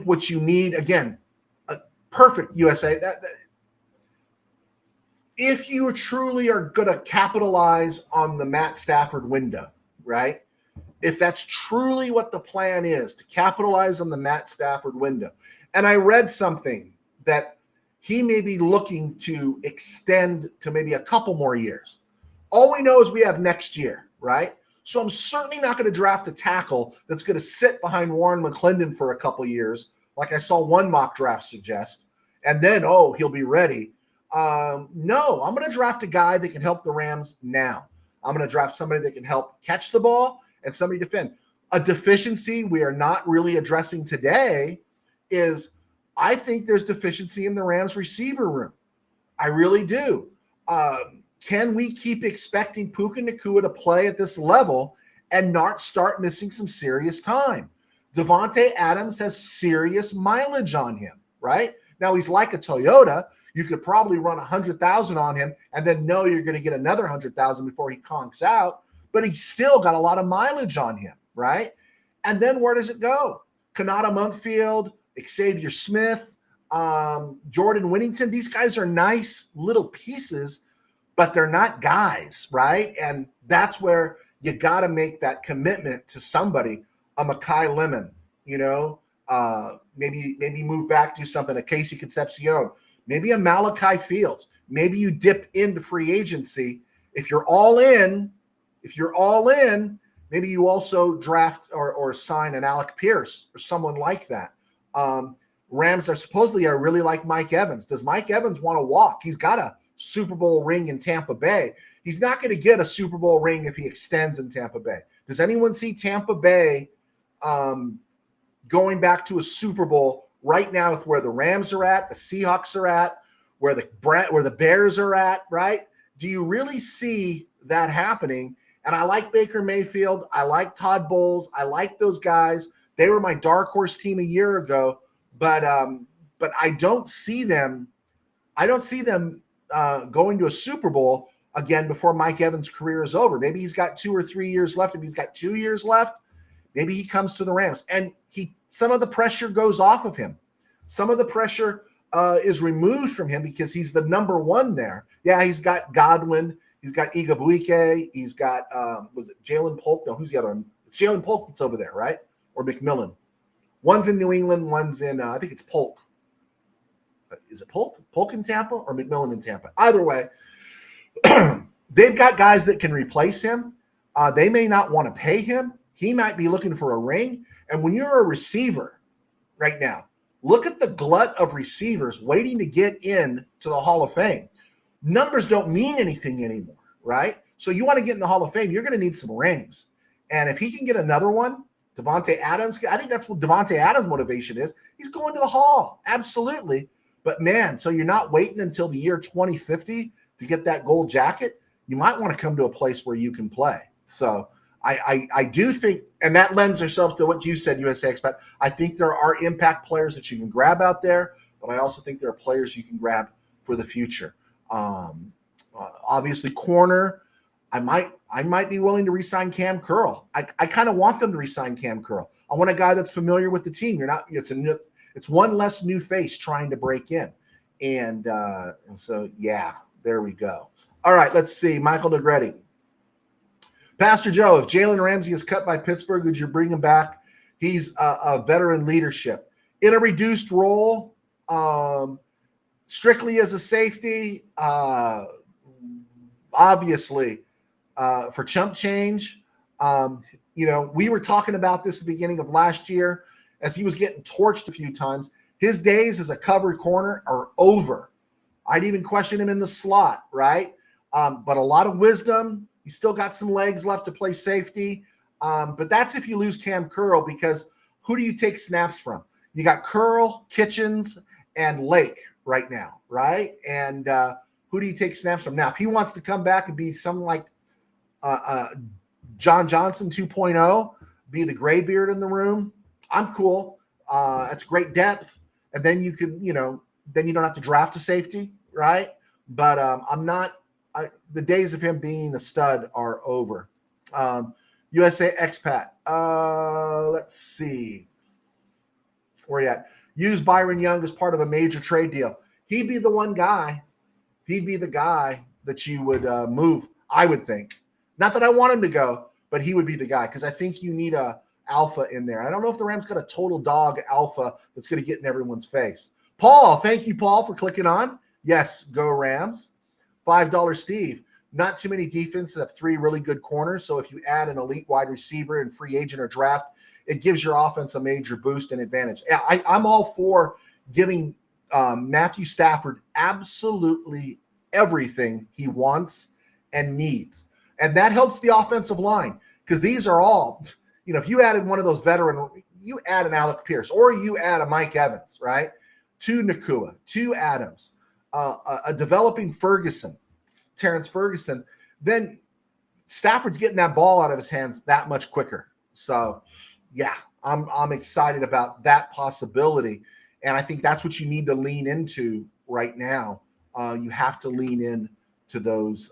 what you need, again, a perfect USA. If you truly are going to capitalize on the Matt Stafford window, right? If that's truly what the plan is, to capitalize on the Matt Stafford window. And I read something that he may be looking to extend to maybe a couple more years. All we know is we have next year, right? So I'm certainly not going to draft a tackle that's going to sit behind Warren McClendon for a couple years, like I saw one mock draft suggest, and then, he'll be ready. No, I'm going to draft a guy that can help the Rams now. I'm going to draft somebody that can help catch the ball and somebody defend. A deficiency we are not really addressing today is I think there's deficiency in the Rams receiver room. I really do. Can we keep expecting Puka Nacua to play at this level and not start missing some serious time? Devontae Adams has serious mileage on him, right? Now he's like a Toyota. You could probably run 100,000 on him and then know you're going to get another 100,000 before he conks out, but he's still got a lot of mileage on him, right? And then where does it go? Kanata Muntfield, Xavier Smith, Jordan Whittington. These guys are nice little pieces, but they're not guys, right? And that's where you got to make that commitment to somebody, a Mekhi Lemon, maybe move back, do something, a Casey Concepcion, maybe a Malachi Fields. Maybe you dip into free agency. If you're all in, maybe you also draft or sign an Alec Pierce or someone like that. Rams are really like Mike Evans. Does Mike Evans want to walk? He's got a Super Bowl ring in Tampa Bay. He's not going to get a Super Bowl ring if he extends in Tampa Bay. Does anyone see Tampa Bay going back to a Super Bowl right now with where the Rams are at, the Seahawks are at, where the Bears are at, right? Do you really see that happening? And I like Baker Mayfield. I like Todd Bowles. I like those guys. They were my dark horse team a year ago, but I don't see them. Going to a Super Bowl again before Mike Evans' career is over. Maybe he's got 2 or 3 years left. If he's got 2 years left, maybe he comes to the Rams, and some of the pressure goes off of him. Some of the pressure is removed from him because he's the number one there. Yeah, he's got Godwin. He's got Igabuike. He's got, was it Jalen Polk? No, who's the other one? It's Jalen Polk that's over there, right? Or McMillan. One's in New England. One's in, I think it's Polk. Is it Polk? Polk in Tampa or McMillan in Tampa? Either way, they've got guys that can replace him. They may not want to pay him. He might be looking for a ring. And when you're a receiver right now, look at the glut of receivers waiting to get in to the Hall of Fame. Numbers don't mean anything anymore, right? So you want to get in the Hall of Fame, you're going to need some rings. And if he can get another one, Devontae Adams, I think that's what Devontae Adams' motivation is. He's going to the Hall, absolutely. But, man, so you're not waiting until the year 2050 to get that gold jacket. You might want to come to a place where you can play. So I do think, and that lends ourselves to what you said, USA Expat. I think there are impact players that you can grab out there, but I also think there are players you can grab for the future. Obviously, corner, I might be willing to re-sign Cam Curl. I kind of want them to re-sign Cam Curl. I want a guy that's familiar with the team. It's one less new face trying to break in. And so, yeah, there we go. All right, let's see. Michael DeGretti. Pastor Joe, if Jalen Ramsey is cut by Pittsburgh, would you bring him back? He's a veteran leadership. In a reduced role, strictly as a safety, obviously, for chump change. We were talking about this at the beginning of last year as he was getting torched a few times. His days as a covered corner are over. I'd even question him in the slot, right? But a lot of wisdom. He's still got some legs left to play safety. But that's if you lose Cam Curl, because who do you take snaps from? You got Curl, Kitchens, and Lake right now, right? And who do you take snaps from? Now, if he wants to come back and be something like John Johnson 2.0, be the gray beard in the room, I'm cool. That's great depth. And then you could, then you don't have to draft a safety, right? But I'm not. The days of him being a stud are over. USA Expat. Let's see. Where you at? Use Byron Young as part of a major trade deal. He'd be the one guy. He'd be the guy that you would move, I would think. Not that I want him to go, but he would be the guy, because I think you need a alpha in there. I don't know if the Rams got a total dog alpha that's going to get in everyone's face. Paul, thank you, Paul, for clicking on. Yes, go Rams. $5 Steve. Not too many defenses have 3 really good corners, so if you add an elite wide receiver in free agent or draft, it gives your offense a major boost and advantage. I'm all for giving Matthew Stafford absolutely everything he wants and needs. And that helps the offensive line because these are all, if you added one of those veteran, you add an Alec Pierce or you add a Mike Evans, right? To Nakua, to Adams, a developing Terrence Ferguson, then Stafford's getting that ball out of his hands that much quicker. So, yeah, I'm excited about that possibility. And I think that's what you need to lean into right now. You have to lean in to those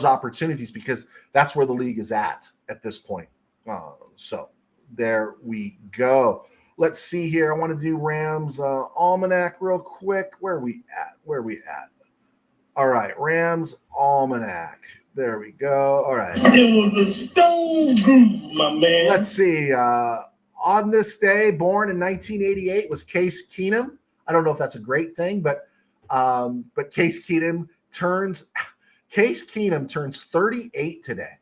opportunities because that's where the league is at this point. So there we go. Let's see here. I want to do Rams almanac real quick. Where are we at? All right, Rams almanac. There we go. All right. It was a stone groove, my man. Let's see. On this day, born in 1988, was Case Keenum. I don't know if that's a great thing, but Case Keenum turns 38 today.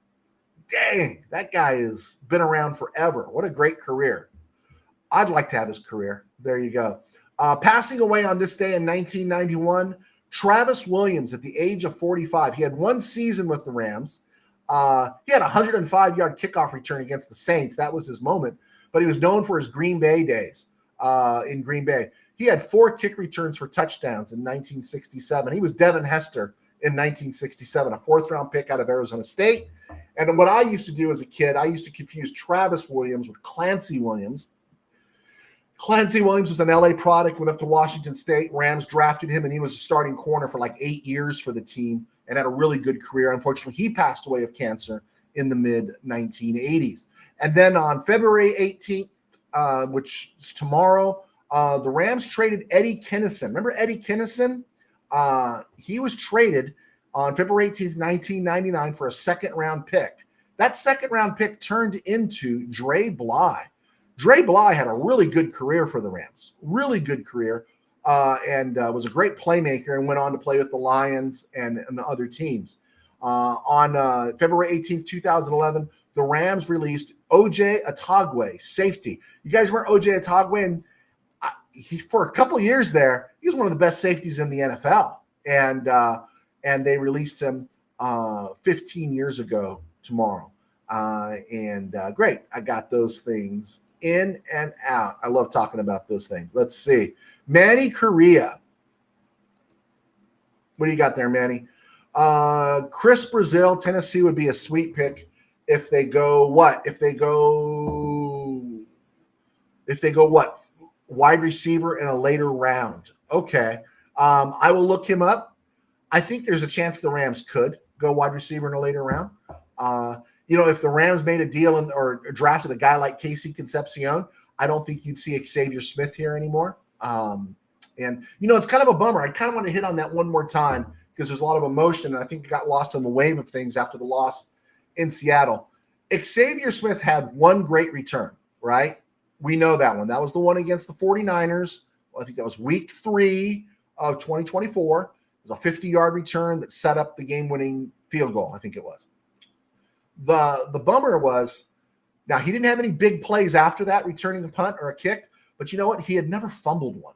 Dang, that guy has been around forever. What a great career. I'd like to have his career. There you go. Passing away on this day in 1991, Travis Williams at the age of 45. He had one season with the Rams. He had a 105-yard kickoff return against the Saints. That was his moment. But he was known for his Green Bay days in Green Bay. He had 4 kick returns for touchdowns in 1967. He was Devin Hester in 1967, a 4th-round pick out of Arizona State. And what I used to do as a kid, I used to confuse Travis Williams with Clancy Williams. Clancy Williams was an LA product, went up to Washington State. Rams drafted him, and he was a starting corner for like 8 years for the team and had a really good career. Unfortunately, he passed away of cancer in the mid-1980s. And then on February 18th, which is tomorrow, the Rams traded Eddie Kinnison. Remember Eddie Kinnison? He was traded on February 18th, 1999 for a second-round pick. That second-round pick turned into Dre Bly. Dre Bly had a really good career for the Rams, really good career, and was a great playmaker and went on to play with the Lions and other teams. On February 18th, 2011, the Rams released O.J. Atogwe, safety. You guys remember O.J. Atogwe? And for a couple of years there, he was one of the best safeties in the NFL. And they released him 15 years ago tomorrow. Great. I got those things in and out. I love talking about those things. Let's see. Manny Correa. What do you got there, Manny? Chris Brazil, Tennessee would be a sweet pick if they go what? If they go what? Wide receiver in a later round. Okay. I will look him up. I think there's a chance the Rams could go wide receiver in a later round. If the Rams made a deal or drafted a guy like Casey Concepcion, I don't think you'd see Xavier Smith here anymore. It's kind of a bummer. I kind of want to hit on that one more time because there's a lot of emotion, and I think it got lost on the wave of things after the loss in Seattle. Xavier Smith had one great return, right? We know that one. That was the one against the 49ers. I think that was week 3 of 2024. It was a 50-yard return that set up the game-winning field goal, I think it was. The bummer was, now he didn't have any big plays after that, returning a punt or a kick, but you know what? He had never fumbled one,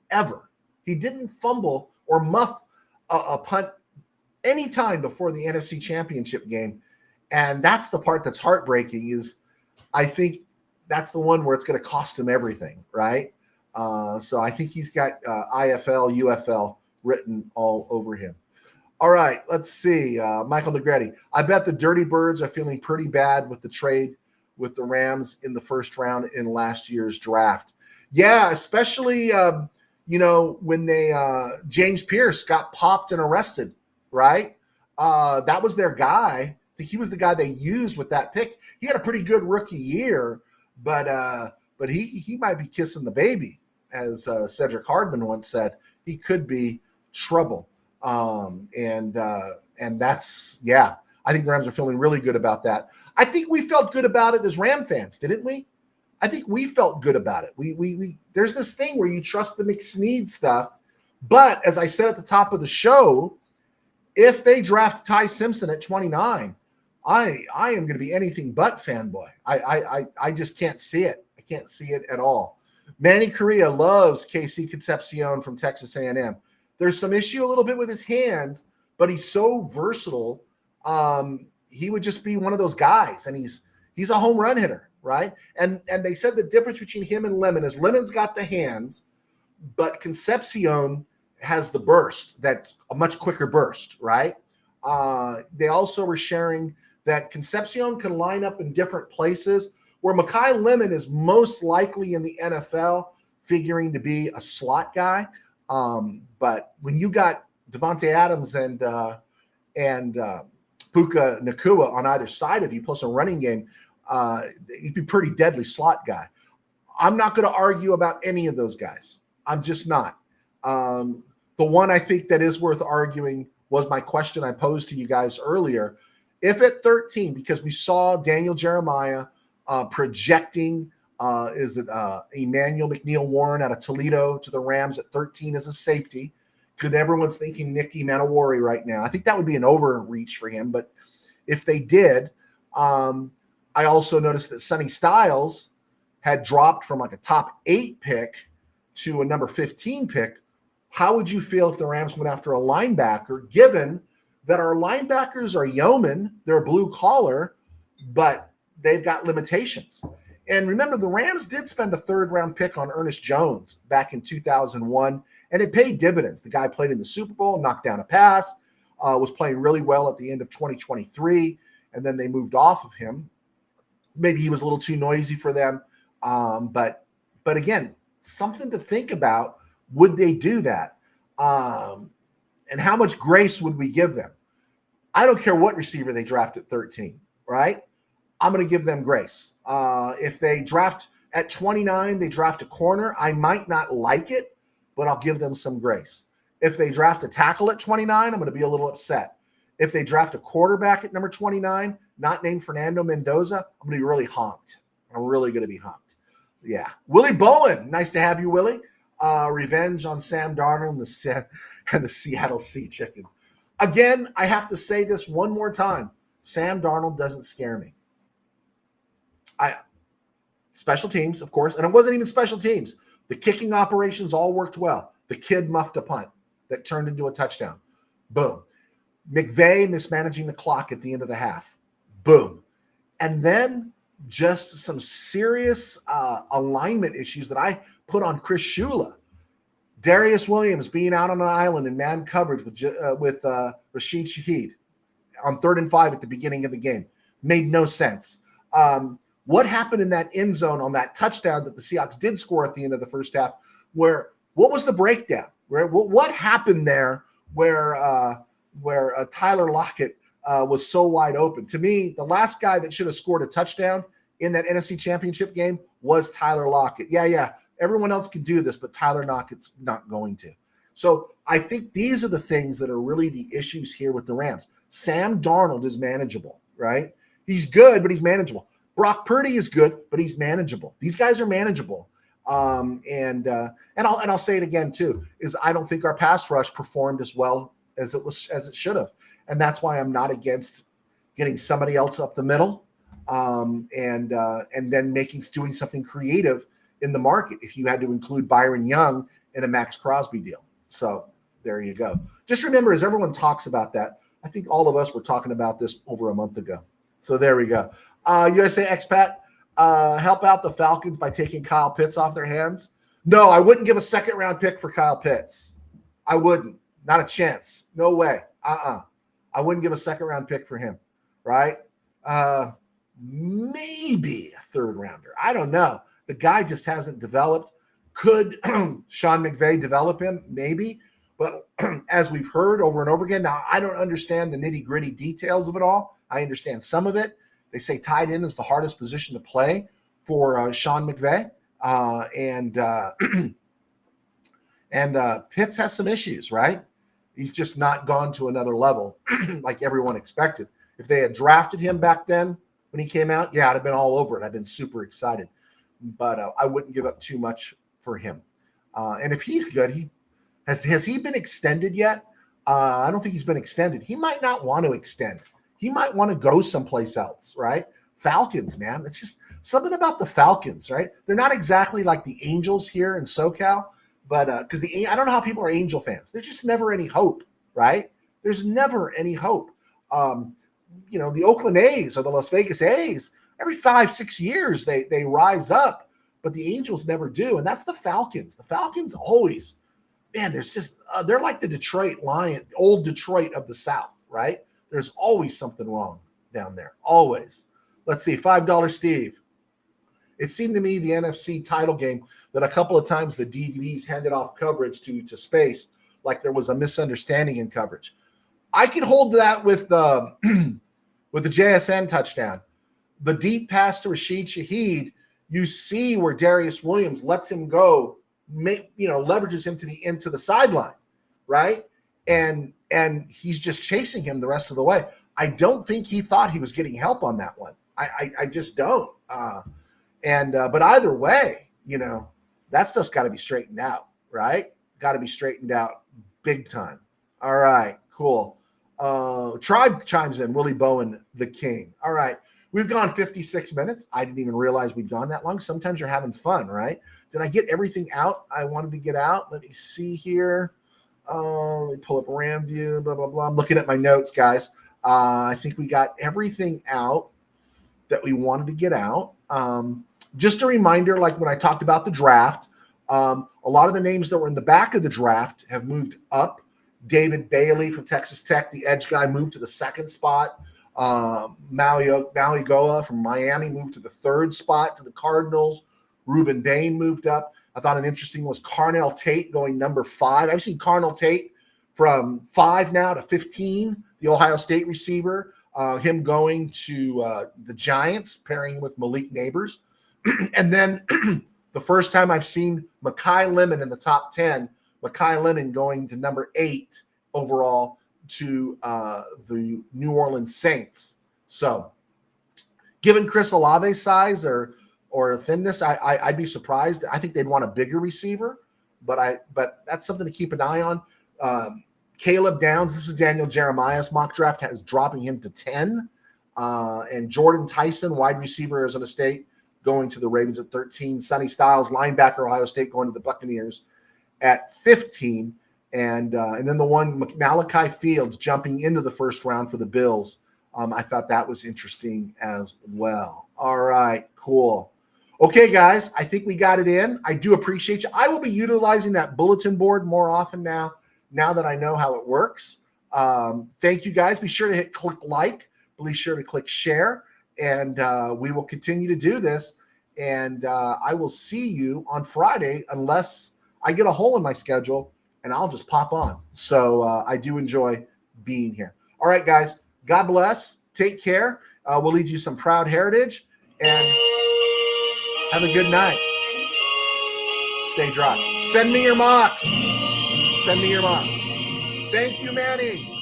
ever. He didn't fumble or muff a punt any time before the NFC Championship game, and that's the part that's heartbreaking. Is I think that's the one where it's going to cost him everything, right? So I think he's got IFL, UFL written all over him. All right, let's see. Michael Negretti. I bet the Dirty Birds are feeling pretty bad with the trade with the Rams in the first round in last year's draft. Yeah, especially, when James Pierce got popped and arrested, right? That was their guy. I think he was the guy they used with that pick. He had a pretty good rookie year, but he might be kissing the baby, as Cedric Hardman once said. He could be trouble. And that's, yeah, I think the Rams are feeling really good about that. I think we felt good about it as Ram fans, didn't we? I think we felt good about it. We there's this thing where you trust the McSneed stuff, but as I said at the top of the show, if they draft Ty Simpson at 29, I am going to be anything but fanboy. I just can't see it. I can't see it at all. Manny Correa loves Casey Concepcion from Texas A&M. There's some issue a little bit with his hands, but he's so versatile. He would just be one of those guys, and he's a home run hitter, right? And they said the difference between him and Lemon is Lemon's got the hands, but Concepcion has the burst. That's a much quicker burst, right? They also were sharing that Concepcion can line up in different places, where Mekhi Lemon is most likely in the NFL, figuring to be a slot guy. But when you got Devontae Adams and Puka Nacua on either side of you, plus a running game, he'd be pretty deadly slot guy. I'm not going to argue about any of those guys. I'm just not. The one I think that is worth arguing was my question I posed to you guys earlier. If at 13, because we saw Daniel Jeremiah projecting, Emmanuel McNeil-Warren out of Toledo to the Rams at 13 as a safety, because everyone's thinking Nicky Manawari right now. I think that would be an overreach for him, but if they did, I also noticed that Sonny Styles had dropped from like a top 8 pick to a number 15 pick. How would you feel if the Rams went after a linebacker, given that our linebackers are yeomen, they're blue collar, but they've got limitations? And remember, the Rams did spend a 3rd-round pick on Ernest Jones back in 2001, and it paid dividends. The guy played in the Super Bowl, knocked down a pass, was playing really well at the end of 2023, and then they moved off of him. Maybe he was a little too noisy for them, but again, something to think about. Would they do that? And how much grace would we give them? I don't care what receiver they draft at 13, right? I'm going to give them grace. If they draft at 29, they draft a corner, I might not like it, but I'll give them some grace. If they draft a tackle at 29, I'm going to be a little upset. If they draft a quarterback at number 29, not named Fernando Mendoza, I'm going to be really honked. I'm really going to be honked. Yeah. Willie Bowen, nice to have you, Willie. Revenge on Sam Darnold and the Seattle Sea Chickens. Again, I have to say this one more time. Sam Darnold doesn't scare me. Special teams, of course, and it wasn't even special teams. The kicking operations all worked well. The kid muffed a punt that turned into a touchdown. Boom. McVay mismanaging the clock at the end of the half. Boom. And then just some serious alignment issues that I put on Chris Shula. Darius Williams being out on an island in man coverage with Rashid Shaheed on 3rd and 5 at the beginning of the game. Made no sense. What happened in that end zone on that touchdown that the Seahawks did score at the end of the first half? What was the breakdown? What happened there where Tyler Lockett was so wide open? To me, the last guy that should have scored a touchdown in that NFC Championship game was Tyler Lockett. Yeah. Everyone else can do this, but Tyler Lockett's not going to. So I think these are the things that are really the issues here with the Rams. Sam Darnold is manageable, right? He's good, but he's manageable. Brock Purdy is good, but he's manageable. These guys are manageable. And I'll say it again too, is I don't think our pass rush performed as well as it should have. And that's why I'm not against getting somebody else up the middle, and then doing something creative in the market if you had to include Byron Young in a Max Crosby deal. So there you go. Just remember, as everyone talks about that, I think all of us were talking about this over a month ago. So there we go. USA Expat, help out the Falcons by taking Kyle Pitts off their hands. No, I wouldn't give a 2nd-round pick for Kyle Pitts. I wouldn't. Not a chance. No way. I wouldn't give a 2nd-round pick for him, right? Maybe a 3rd-rounder. I don't know. The guy just hasn't developed. Could Sean McVay develop him? Maybe. But as we've heard over and over again, now I don't understand the nitty-gritty details of it all. I understand some of it. They say tight end is the hardest position to play for Sean McVay. And Pitts has some issues, right? He's just not gone to another level like everyone expected. If they had drafted him back then when he came out, yeah, I'd have been all over it. I've been super excited. But I wouldn't give up too much for him. And if he's good, has he been extended yet? I don't think he's been extended. He might not want to extend. He might want to go someplace else, right? Falcons, man. It's just something about the Falcons, right? They're not exactly like the Angels here in SoCal, but because I don't know how people are Angel fans. There's just never any hope, right? There's never any hope. The Oakland A's or the Las Vegas A's, every 5-6 years they rise up, but the Angels never do, and that's the Falcons. The Falcons always, man, there's just they're like the Detroit Lion, old Detroit of the South, right? There's always something wrong down there, always. Let's see, $5 Steve. It seemed to me the NFC title game that a couple of times the DVDs handed off coverage to space, like there was a misunderstanding in coverage. I can hold that with the with the JSN touchdown. The deep pass to Rashid Shaheed, you see where Darius Williams lets him go, leverages him into the sideline, right? And he's just chasing him the rest of the way. I don't think he thought he was getting help on that one. I just don't. But either way, that stuff's got to be straightened out, right? Got to be straightened out big time. All right, cool. Tribe chimes in, Willie Bowen, the king. All right, we've gone 56 minutes. I didn't even realize we'd gone that long. Sometimes you're having fun, right? Did I get everything out I wanted to get out? Let me see here. Let me pull up RamView, blah, blah, blah. I'm looking at my notes, guys. I think we got everything out that we wanted to get out. Just a reminder, like when I talked about the draft, a lot of the names that were in the back of the draft have moved up. David Bailey from Texas Tech, the edge guy, moved to the second spot. Maui Goa from Miami moved to the third spot to the Cardinals. Ruben Bain moved up. I thought an interesting one was Carnell Tate going number 5. I've seen Carnell Tate from 5 now to 15, the Ohio State receiver, him going to the Giants, pairing with Malik Neighbors. And then the first time I've seen Mekhi Lemon in the top 10, Mekhi Lemon going to number 8 overall to the New Orleans Saints. So given Chris Olave's size or thinness, I'd be surprised. I think they'd want a bigger receiver, but that's something to keep an eye on. Caleb Downs, this is Daniel Jeremiah's mock draft, has dropping him to 10. And Jordan Tyson, wide receiver, Arizona State, going to the Ravens at 13. Sonny Styles, linebacker, Ohio State, going to the Buccaneers at 15. And then the one, Malachi Fields, jumping into the first round for the Bills. I thought that was interesting as well. All right, cool. Okay, guys, I think we got it in. I do appreciate you. I will be utilizing that bulletin board more often now that I know how it works. Thank you, guys. Be sure to click like. Be sure to click share. And we will continue to do this. And I will see you on Friday unless I get a hole in my schedule, and I'll just pop on. So I do enjoy being here. All right, guys. God bless. Take care. We'll lead you some proud heritage. And have a good night. Stay dry. Send me your mocks. Send me your mocks. Thank you, Manny.